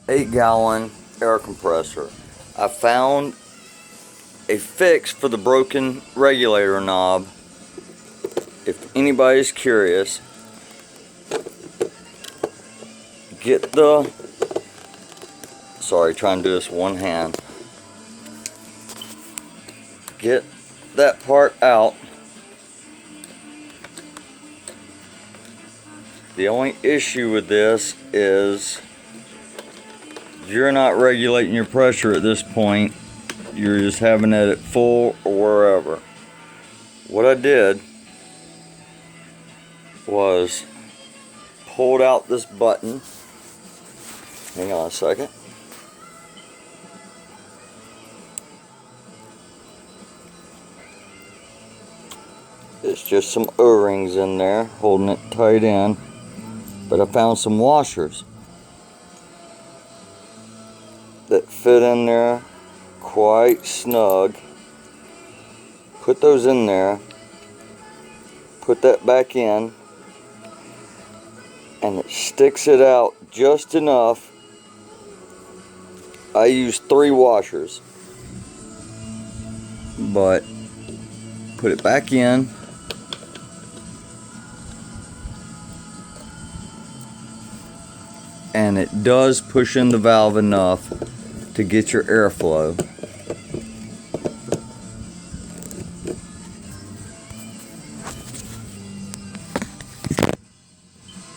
8-gallon air compressor. I found a fix for the broken regulator knob. If anybody's curious, trying to do this one hand. Get that part out. The only issue with this is you're not regulating your pressure at this point. You're just having it at full or wherever. What I did was pulled out this button. Hang on a second. It's just some O-rings in there holding it tight in. But I found some washers that fit in there quite snug. Put those in there. Put that back in. And it sticks it out just enough. I used 3 washers. But put it back in. And it does push in the valve enough to get your airflow.